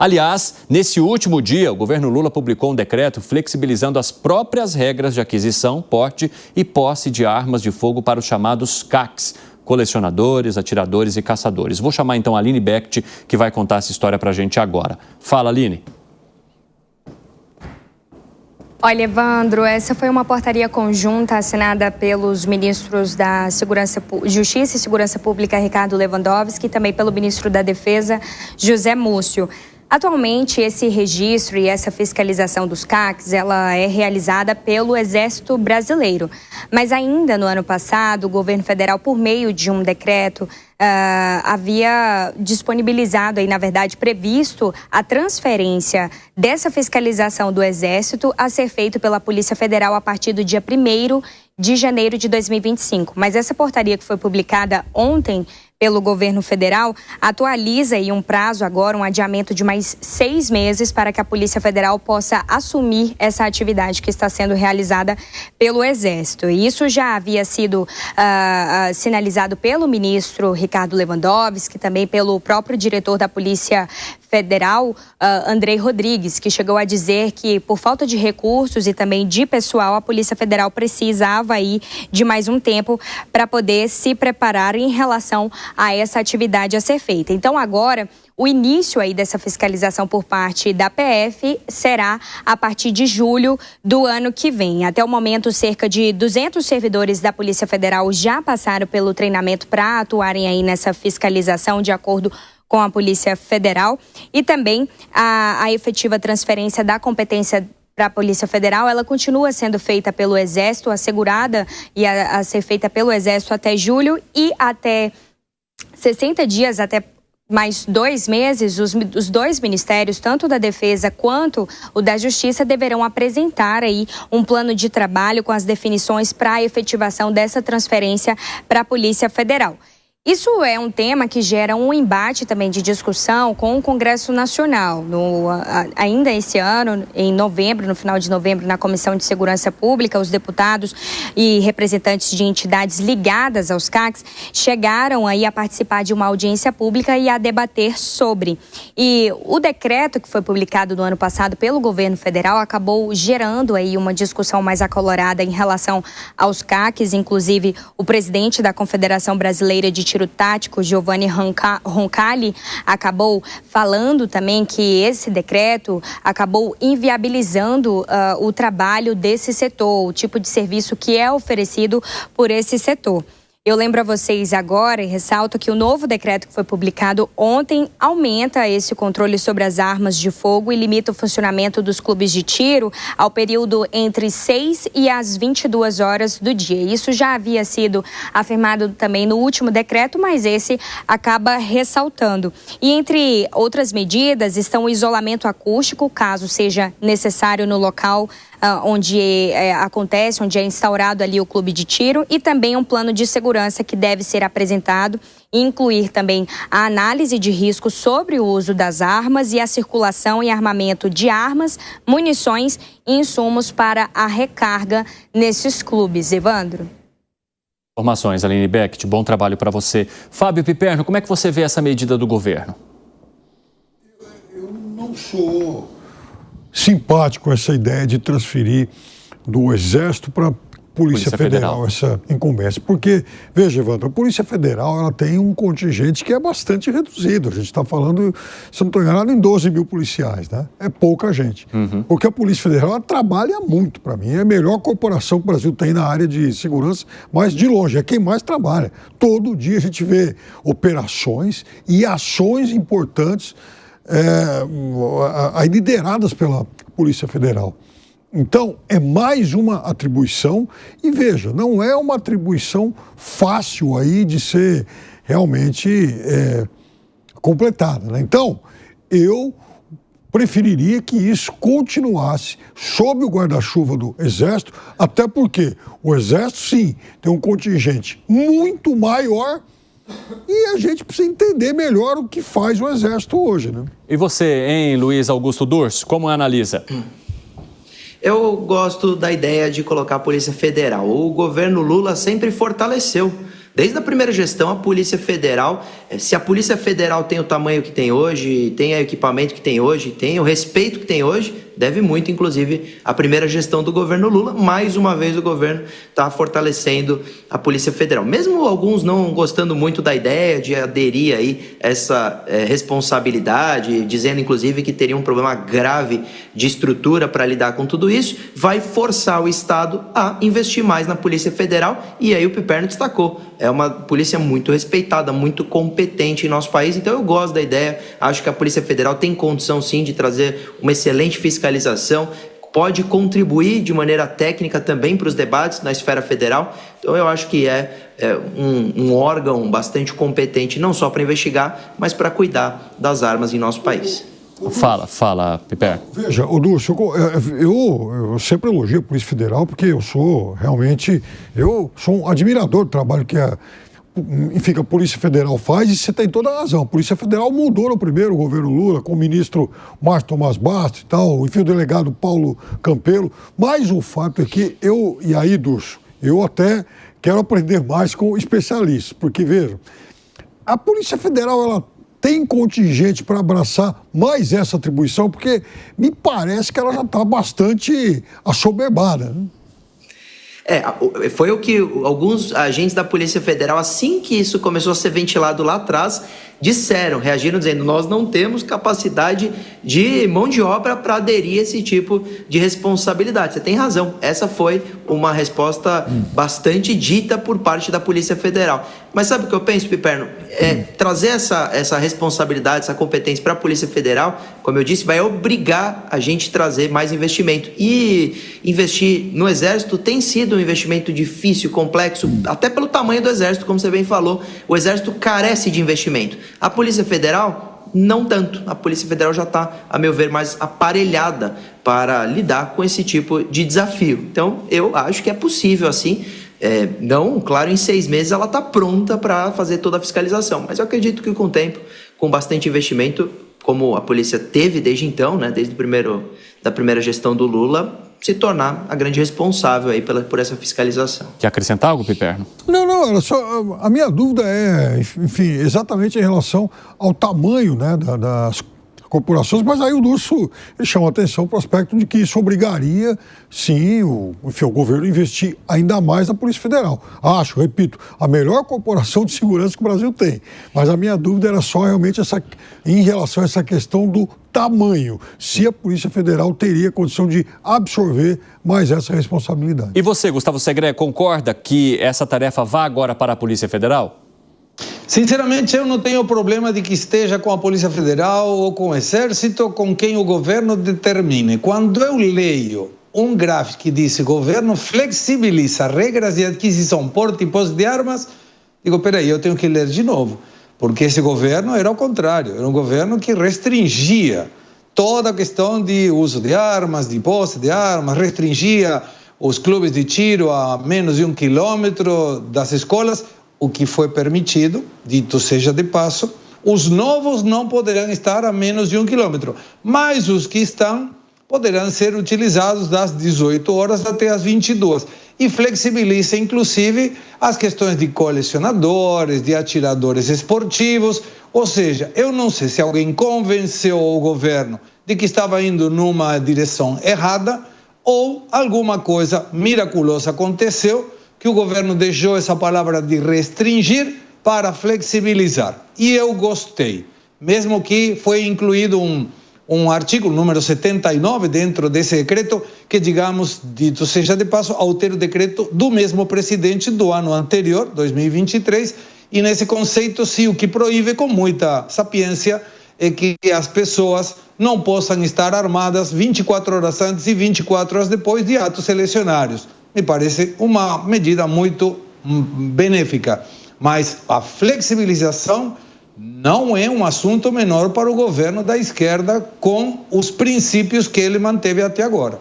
Aliás, nesse último dia, o governo Lula publicou um decreto flexibilizando as próprias regras de aquisição, porte e posse de armas de fogo para os chamados CACs, colecionadores, atiradores e caçadores. Vou chamar então a Aline Becht, que vai contar essa história para a gente agora. Fala, Aline. Olha, Evandro, essa foi uma portaria conjunta assinada pelos ministros da Justiça e Segurança Pública, Ricardo Lewandowski, e também pelo ministro da Defesa, José Múcio. Atualmente, esse registro e essa fiscalização dos CACs, ela é realizada pelo Exército Brasileiro. Mas ainda no ano passado, o governo federal, por meio de um decreto, havia disponibilizado, na verdade, previsto a transferência dessa fiscalização do Exército a ser feito pela Polícia Federal a partir do dia 1º de janeiro de 2025. Mas essa portaria que foi publicada ontem pelo governo federal atualiza aí um prazo agora, um adiamento de mais 6 meses para que a Polícia Federal possa assumir essa atividade que está sendo realizada pelo Exército. E isso já havia sido sinalizado pelo ministro Ricardo Lewandowski, também pelo próprio diretor da Polícia Federal, Andrei Rodrigues, que chegou a dizer que por falta de recursos e também de pessoal, a Polícia Federal precisava aí de mais um tempo para poder se preparar em relação a essa atividade a ser feita. Então agora, o início aí dessa fiscalização por parte da PF será a partir de julho do ano que vem. Até o momento, cerca de 200 servidores da Polícia Federal já passaram pelo treinamento para atuarem aí nessa fiscalização de acordo com a Polícia Federal, e também a efetiva transferência da competência para a Polícia Federal, ela continua sendo feita pelo Exército, assegurada e a ser feita pelo Exército até julho, e até 60 dias, até mais 2 meses, os dois ministérios, tanto da Defesa quanto o da Justiça, deverão apresentar aí um plano de trabalho com as definições para a efetivação dessa transferência para a Polícia Federal. Isso é um tema que gera um embate também de discussão com o Congresso Nacional. Ainda esse ano, em novembro, no final de novembro, na Comissão de Segurança Pública, os deputados e representantes de entidades ligadas aos CACs chegaram aí a participar de uma audiência pública e a debater sobre. E o decreto que foi publicado no ano passado pelo governo federal acabou gerando aí uma discussão mais acalorada em relação aos CACs. Inclusive, o presidente da Confederação Brasileira de Tiro Tático, Giovanni Roncalli, acabou falando também que esse decreto acabou inviabilizando o trabalho desse setor, o tipo de serviço que é oferecido por esse setor. Eu lembro a vocês agora e ressalto que o novo decreto que foi publicado ontem aumenta esse controle sobre as armas de fogo e limita o funcionamento dos clubes de tiro ao período entre 6 e as 22 horas do dia. Isso já havia sido afirmado também no último decreto, mas esse acaba ressaltando. E entre outras medidas estão o isolamento acústico, caso seja necessário no local onde acontece, onde é instaurado ali o clube de tiro, e também um plano de segurança que deve ser apresentado e incluir também a análise de risco sobre o uso das armas e a circulação e armamento de armas, munições e insumos para a recarga nesses clubes. Evandro. Informações, Aline Becht, bom trabalho para você. Fábio Piperno, como é que você vê essa medida do governo? Eu não sou simpático com essa ideia de transferir do Exército para a Polícia Federal essa incumbência. Porque, veja, Evandro, a Polícia Federal ela tem um contingente que é bastante reduzido. A gente está falando, se não estou enganado, em 12 mil policiais, né? É pouca gente. Porque a Polícia Federal ela trabalha muito, para mim. É a melhor corporação que o Brasil tem na área de segurança, mas de longe, é quem mais trabalha. Todo dia a gente vê operações e ações importantes lideradas pela Polícia Federal. Então, é mais uma atribuição e, veja, não é uma atribuição fácil aí de ser realmente completada, né? Então, eu preferiria que isso continuasse sob o guarda-chuva do Exército, até porque o Exército, sim, tem um contingente muito maior. E a gente precisa entender melhor o que faz o Exército hoje, né? E você, hein, Luiz Augusto Durso, como analisa? Eu gosto da ideia de colocar a Polícia Federal. O governo Lula sempre fortaleceu Desde a primeira gestão, a Polícia Federal, se a Polícia Federal tem o tamanho que tem hoje, tem o equipamento que tem hoje, tem o respeito que tem hoje, deve muito, inclusive, à primeira gestão do governo Lula. Mais uma vez o governo está fortalecendo a Polícia Federal. Mesmo alguns não gostando muito da ideia de aderir aí essa responsabilidade, dizendo, inclusive, que teria um problema grave de estrutura para lidar com tudo isso, vai forçar o Estado a investir mais na Polícia Federal, e aí o Piperno destacou. É uma polícia muito respeitada, muito competente em nosso país, então eu gosto da ideia, acho que a Polícia Federal tem condição sim de trazer uma excelente fiscalização, pode contribuir de maneira técnica também para os debates na esfera federal, então eu acho que é um órgão bastante competente, não só para investigar, mas para cuidar das armas em nosso país. Fala, Piperno. Veja, Dulce, eu sempre elogio a Polícia Federal porque eu sou um admirador do trabalho que a Polícia Federal faz, e você tem toda a razão. A Polícia Federal mudou no primeiro governo Lula, com o ministro Márcio Tomás Bastos e tal, enfim, o delegado Paulo Campelo, mas o fato é que Dulce, eu até quero aprender mais com especialistas, porque, veja, a Polícia Federal, ela tem contingente para abraçar mais essa atribuição, porque me parece que ela já está bastante assoberbada, né? Foi o que alguns agentes da Polícia Federal, assim que isso começou a ser ventilado lá atrás, reagiram dizendo: nós não temos capacidade de mão de obra para aderir a esse tipo de responsabilidade. Você tem razão, essa foi uma resposta bastante dita por parte da Polícia Federal. Mas sabe o que eu penso, Piperno? Trazer essa responsabilidade, essa competência para a Polícia Federal, como eu disse, vai obrigar a gente a trazer mais investimento. E investir no Exército tem sido um investimento difícil, complexo, até pelo tamanho do Exército, como você bem falou. O Exército carece de investimento. A Polícia Federal, não tanto. A Polícia Federal já está, a meu ver, mais aparelhada para lidar com esse tipo de desafio. Então, eu acho que é possível, assim. Não, claro, em 6 meses ela está pronta para fazer toda a fiscalização. Mas eu acredito que com o tempo, com bastante investimento, como a polícia teve desde então, né, desde da primeira gestão do Lula, se tornar a grande responsável aí por essa fiscalização. Quer acrescentar algo, Piperno? Não, era só, a minha dúvida enfim, exatamente em relação ao tamanho, né, das corporações, mas aí o Dulce chama a atenção para o aspecto de que isso obrigaria, sim, o governo a investir ainda mais na Polícia Federal. Repito, a melhor corporação de segurança que o Brasil tem. Mas a minha dúvida era só realmente em relação a essa questão do tamanho, se a Polícia Federal teria condição de absorver mais essa responsabilidade. E você, Gustavo Segré, concorda que essa tarefa vá agora para a Polícia Federal? Sinceramente, eu não tenho problema de que esteja com a Polícia Federal ou com o Exército, com quem o governo determine. Quando eu leio um gráfico que diz que o governo flexibiliza regras de aquisição, porte e posse de armas, digo, peraí, eu tenho que ler de novo. Porque esse governo era o contrário, era um governo que restringia toda a questão de uso de armas, de posse de armas, restringia os clubes de tiro a menos de 1 quilômetro das escolas, o que foi permitido, dito seja de passo. Os novos não poderão estar a menos de 1 quilômetro, mas os que estão poderão ser utilizados das 18 horas até as 22. E flexibiliza, inclusive, as questões de colecionadores, de atiradores esportivos. Ou seja, eu não sei se alguém convenceu o governo de que estava indo numa direção errada ou alguma coisa miraculosa aconteceu, que o governo deixou essa palavra de restringir para flexibilizar. E eu gostei, mesmo que foi incluído um artigo, número 79, dentro desse decreto, que, digamos, dito seja de passo, altera o decreto do mesmo presidente do ano anterior, 2023, e nesse conceito, sim, o que proíbe com muita sapiência é que as pessoas não possam estar armadas 24 horas antes e 24 horas depois de atos elecionários. Me parece uma medida muito benéfica, mas a flexibilização não é um assunto menor para o governo da esquerda com os princípios que ele manteve até agora.